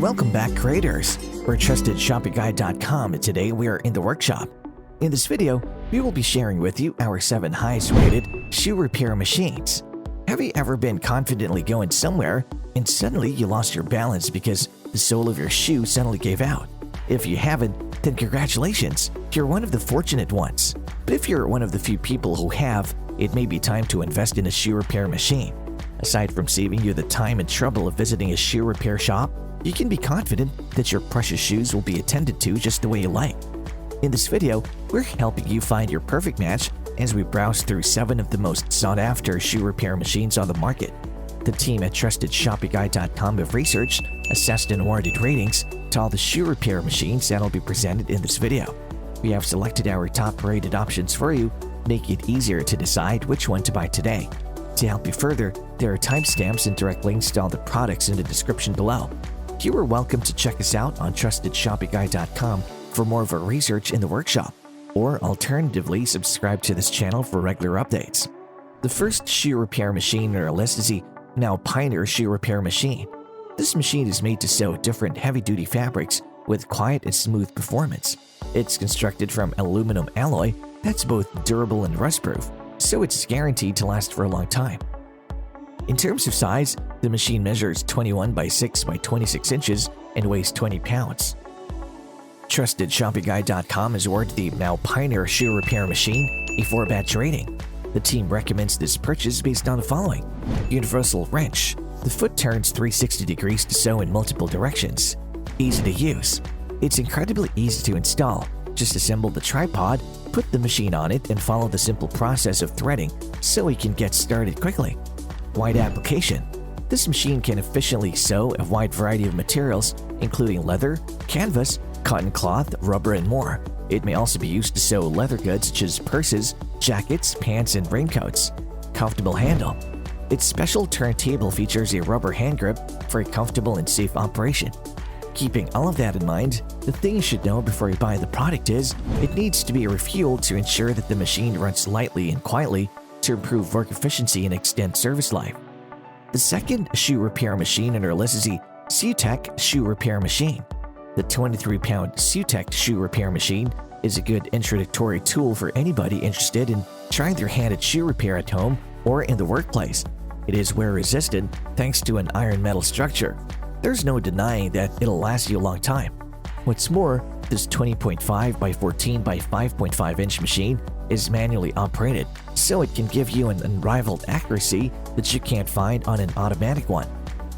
Welcome back, creators. We're TrustedShoppingGuide.com, and today we are in the workshop. In this video, we will be sharing with you our 7 highest rated shoe repair machines. Have you ever been confidently going somewhere and suddenly you lost your balance because the sole of your shoe suddenly gave out? If you haven't, then congratulations, you're one of the fortunate ones. But if you're one of the few people who have, it may be time to invest in a shoe repair machine. Aside from saving you the time and trouble of visiting a shoe repair shop, you can be confident that your precious shoes will be attended to just the way you like. In this video, we're helping you find your perfect match as we browse through 7 of the most sought-after shoe repair machines on the market. The team at TrustedShoppingGuide.com have researched, assessed, and awarded ratings to all the shoe repair machines that will be presented in this video. We have selected our top-rated options for you, make it easier to decide which one to buy today. To help you further, there are timestamps and direct links to all the products in the description below. You are welcome to check us out on TrustedShoppingGuide.com for more of our research in the workshop, or alternatively subscribe to this channel for regular updates. The first shoe repair machine on our list is the MAOPINER shoe repair machine. This machine is made to sew different heavy-duty fabrics with quiet and smooth performance. It's constructed from aluminum alloy that's both durable and rust-proof, so it's guaranteed to last for a long time. In terms of size, the machine measures 21 by 6 by 26 inches and weighs 20 pounds. TrustedShoppingGuide.com has awarded the MAOPINER shoe repair machine a 4-batch rating. The team recommends this purchase based on the following: universal wrench. The foot turns 360 degrees to sew in multiple directions. Easy to use. It's incredibly easy to install. Just assemble the tripod, put the machine on it, and follow the simple process of threading so you can get started quickly. Wide application. This machine can efficiently sew a wide variety of materials, including leather, canvas, cotton cloth, rubber, and more. It may also be used to sew leather goods such as purses, jackets, pants, and raincoats. Comfortable handle. Its special turntable features a rubber hand grip for a comfortable and safe operation. Keeping all of that in mind, the thing you should know before you buy the product is it needs to be refueled to ensure that the machine runs lightly and quietly to improve work efficiency and extend service life. The second shoe repair machine on our list is the Seeutek shoe repair machine. The 23-pound Seeutek shoe repair machine is a good introductory tool for anybody interested in trying their hand at shoe repair at home or in the workplace. It is wear-resistant thanks to an iron metal structure. There's no denying that it'll last you a long time. What's more, this 20.5 by 14 by 5.5 inch machine is manually operated, so it can give you an unrivaled accuracy that you can't find on an automatic one.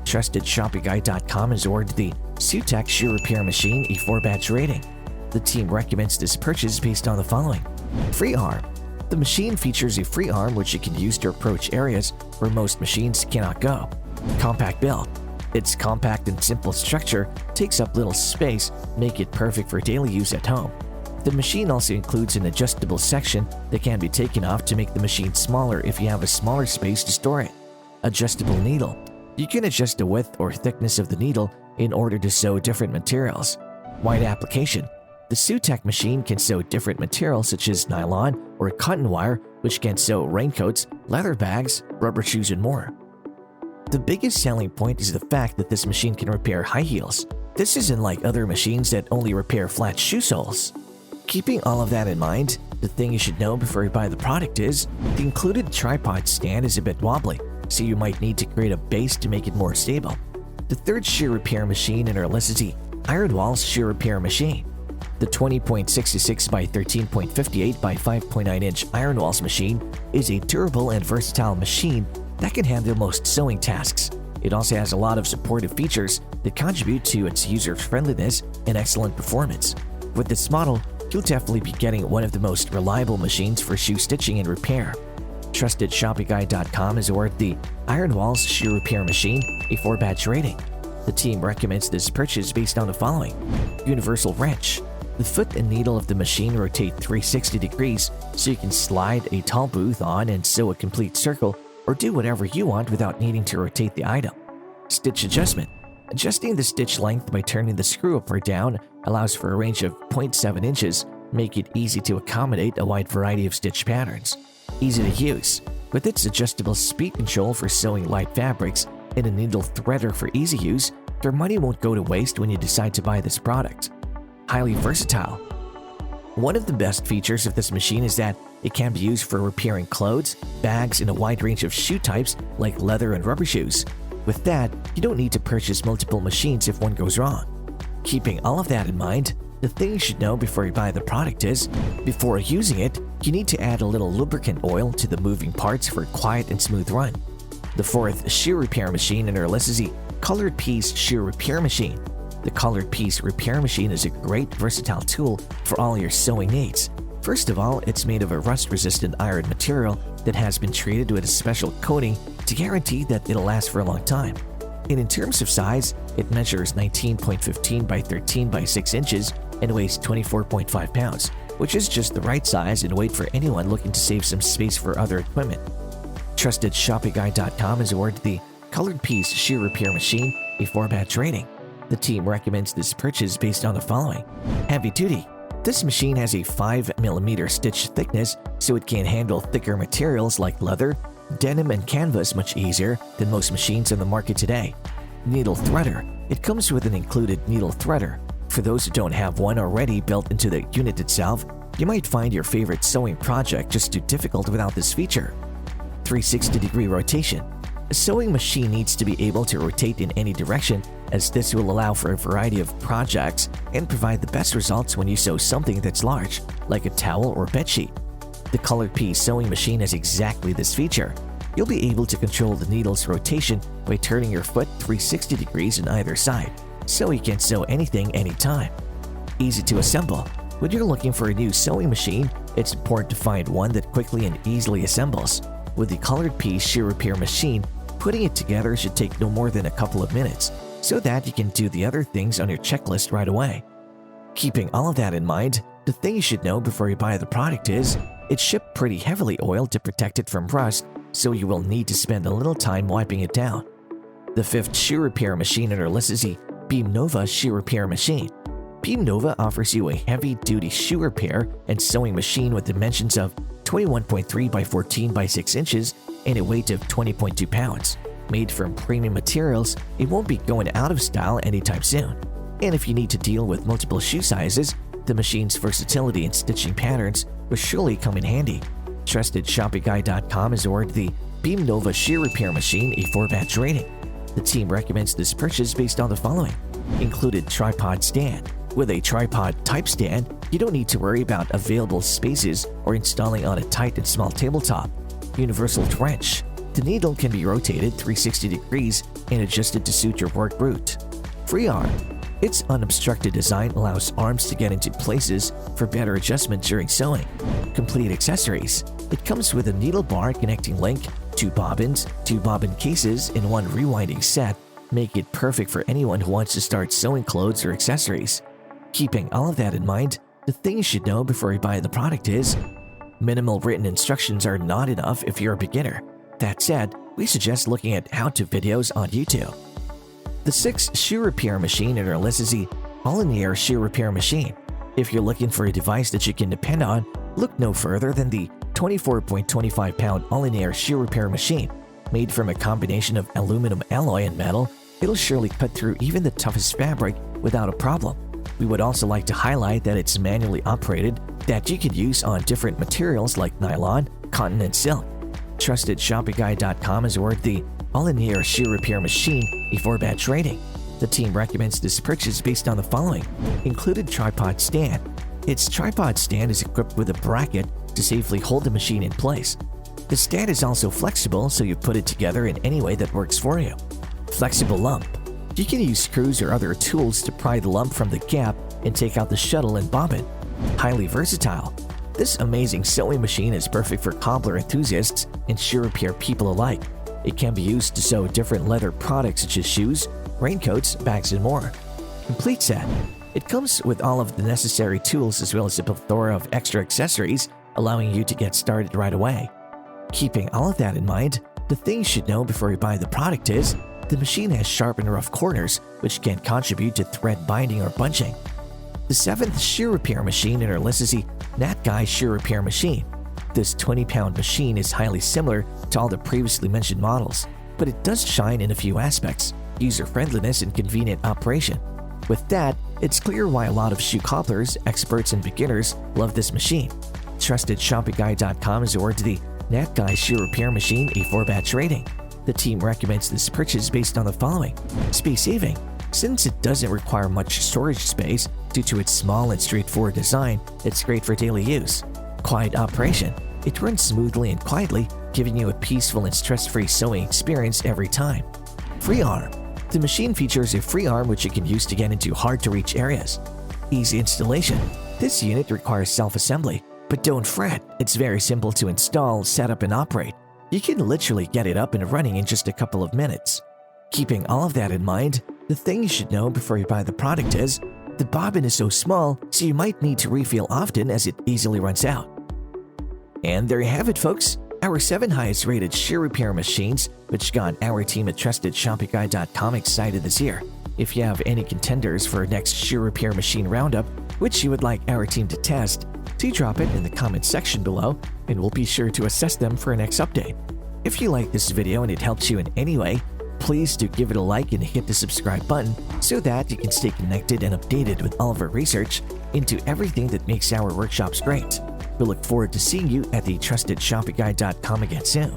TrustedShoppingGuide.com has awarded the Seeutek shoe repair machine a 4-batch rating. The team recommends this purchase based on the following: free arm. The machine features a free arm which you can use to approach areas where most machines cannot go. Compact build. Its compact and simple structure takes up little space, making it perfect for daily use at home. The machine also includes an adjustable section that can be taken off to make the machine smaller if you have a smaller space to store it. Adjustable needle. You can adjust the width or thickness of the needle in order to sew different materials. Wide application. The Seeutek machine can sew different materials such as nylon or cotton wire, which can sew raincoats, leather bags, rubber shoes, and more. The biggest selling point is the fact that this machine can repair high heels. This isn't like other machines that only repair flat shoe soles. Keeping all of that in mind, the thing you should know before you buy the product is the included tripod stand is a bit wobbly, so you might need to create a base to make it more stable. The third shoe repair machine in our list is the IRONWALLS shoe repair machine. The 20.66 by 13.58 by 5.9 inch IRONWALLS machine is a durable and versatile machine that can handle most sewing tasks. It also has a lot of supportive features that contribute to its user-friendliness and excellent performance. With this model, you'll definitely be getting one of the most reliable machines for shoe stitching and repair. TrustedShoppingGuide.com has awarded the IRONWALLS shoe repair machine a 4-batch rating. The team recommends this purchase based on the following: universal wrench. The foot and needle of the machine rotate 360 degrees, so you can slide a tall booth on and sew a complete circle or do whatever you want without needing to rotate the item. Stitch adjustment. Adjusting the stitch length by turning the screw up or down allows for a range of 0.7 inches, making it easy to accommodate a wide variety of stitch patterns. Easy to use. With its adjustable speed control for sewing light fabrics and a needle threader for easy use, your money won't go to waste when you decide to buy this product. Highly versatile. One of the best features of this machine is that it can be used for repairing clothes, bags, and a wide range of shoe types like leather and rubber shoes. With that, you don't need to purchase multiple machines if one goes wrong. Keeping all of that in mind, the thing you should know before you buy the product is, before using it, you need to add a little lubricant oil to the moving parts for a quiet and smooth run. The fourth shoe repair machine in our list is the ColouredPeas shoe repair machine. The ColouredPeas repair machine is a great versatile tool for all your sewing needs. First of all, it's made of a rust-resistant iron material that has been treated with a special coating to guarantee that it'll last for a long time. And in terms of size, it measures 19.15 by 13 by 6 inches and weighs 24.5 pounds, which is just the right size and weight for anyone looking to save some space for other equipment. Trusted ShoppingGuide.com has awarded the ColouredPeas shoe repair machine a 4-batch rating. The team recommends this purchase based on the following. Heavy duty. This machine has a 5mm stitch thickness, so it can handle thicker materials like leather, denim, and canvas much easier than most machines on the market today. Needle threader. It comes with an included needle threader. For those who don't have one already built into the unit itself, you might find your favorite sewing project just too difficult without this feature. 360-degree rotation. A sewing machine needs to be able to rotate in any direction, as this will allow for a variety of projects and provide the best results when you sew something that's large, like a towel or bedsheet. The ColouredPeas sewing machine has exactly this feature. You'll be able to control the needle's rotation by turning your foot 360 degrees on either side, so you can sew anything anytime. Easy to assemble. When you're looking for a new sewing machine, it's important to find one that quickly and easily assembles. With the ColouredPeas shoe repair machine, putting it together should take no more than a couple of minutes, so that you can do the other things on your checklist right away. Keeping all of that in mind, the thing you should know before you buy the product is, it's shipped pretty heavily oiled to protect it from rust, so you will need to spend a little time wiping it down. The fifth shoe repair machine on our list is the BEAMNOVA shoe repair machine. BEAMNOVA offers you a heavy-duty shoe repair and sewing machine with dimensions of 21.3 by 14 by 6 inches and a weight of 20.2 pounds. Made from premium materials, it won't be going out of style anytime soon. And if you need to deal with multiple shoe sizes, the machine's versatility and stitching patterns will surely come in handy. Trusted ShoppingGuide.com has awarded the BEAMNOVA shoe repair machine a 4-batch rating. The team recommends this purchase based on the following. Included tripod stand. With a tripod-type stand, you don't need to worry about available spaces or installing on a tight and small tabletop. Universal wrench. The needle can be rotated 360 degrees and adjusted to suit your work route. Free arm. Its unobstructed design allows arms to get into places for better adjustment during sewing. Complete accessories. It comes with a needle bar connecting link, 2 bobbins, 2 bobbin cases, and 1 rewinding set, making it perfect for anyone who wants to start sewing clothes or accessories. Keeping all of that in mind, the thing you should know before you buy the product is, minimal written instructions are not enough if you're a beginner. That said, we suggest looking at how-to videos on YouTube. The sixth shoe repair machine in our list is the Olenyer shoe repair machine. If you're looking for a device that you can depend on, look no further than the 24.25-pound Olenyer shoe repair machine. Made from a combination of aluminum alloy and metal, it'll surely cut through even the toughest fabric without a problem. We would also like to highlight that it's manually operated, that you can use on different materials like nylon, cotton, and silk. Trusted ShoppingGuide.com has awarded the Olenyer shoe repair machine a 4-batch rating. The team recommends this purchase based on the following. Included tripod stand. Its tripod stand is equipped with a bracket to safely hold the machine in place. The stand is also flexible, so you put it together in any way that works for you. Flexible lump. You can use screws or other tools to pry the lump from the gap and take out the shuttle and bobbin. Highly versatile. This amazing sewing machine is perfect for cobbler enthusiasts and shoe repair people alike. It can be used to sew different leather products such as shoes, raincoats, bags, and more. Complete set. It comes with all of the necessary tools as well as a plethora of extra accessories, allowing you to get started right away. Keeping all of that in mind, the thing you should know before you buy the product is, the machine has sharp and rough corners, which can contribute to thread binding or bunching. The seventh shoe repair machine in our list is the NATGAI shoe repair machine. This 20-pound machine is highly similar to all the previously mentioned models, but it does shine in a few aspects. user-friendliness, and convenient operation. With that, it's clear why a lot of shoe cobblers, experts, and beginners love this machine. TrustedShoppingGuide.com has awarded the NATGAI shoe repair machine a 4-batch rating. The team recommends this purchase based on the following: space saving. Since it doesn't require much storage space due to its small and straightforward design, it's great for daily use. Quiet operation. It runs smoothly and quietly, giving you a peaceful and stress-free sewing experience every time. Free arm. The machine features a free arm which you can use to get into hard-to-reach areas. Easy installation. This unit requires self-assembly, but don't fret, it's very simple to install, set up, and operate. You can literally get it up and running in just a couple of minutes. Keeping all of that in mind, the thing you should know before you buy the product is, the bobbin is so small, so you might need to refill often as it easily runs out. And there you have it, folks, our 7 highest rated shoe repair machines, which got our team at TrustedShoppingGuide.com excited this year. If you have any contenders for our next shoe repair machine roundup, which you would like our team to test, do drop it in the comment section below, and we'll be sure to assess them for our next update. If you like this video and it helps you in any way, please do give it a like and hit the subscribe button so that you can stay connected and updated with all of our research into everything that makes our workshops great. We look forward to seeing you at the TrustedShoppingGuide.com again soon.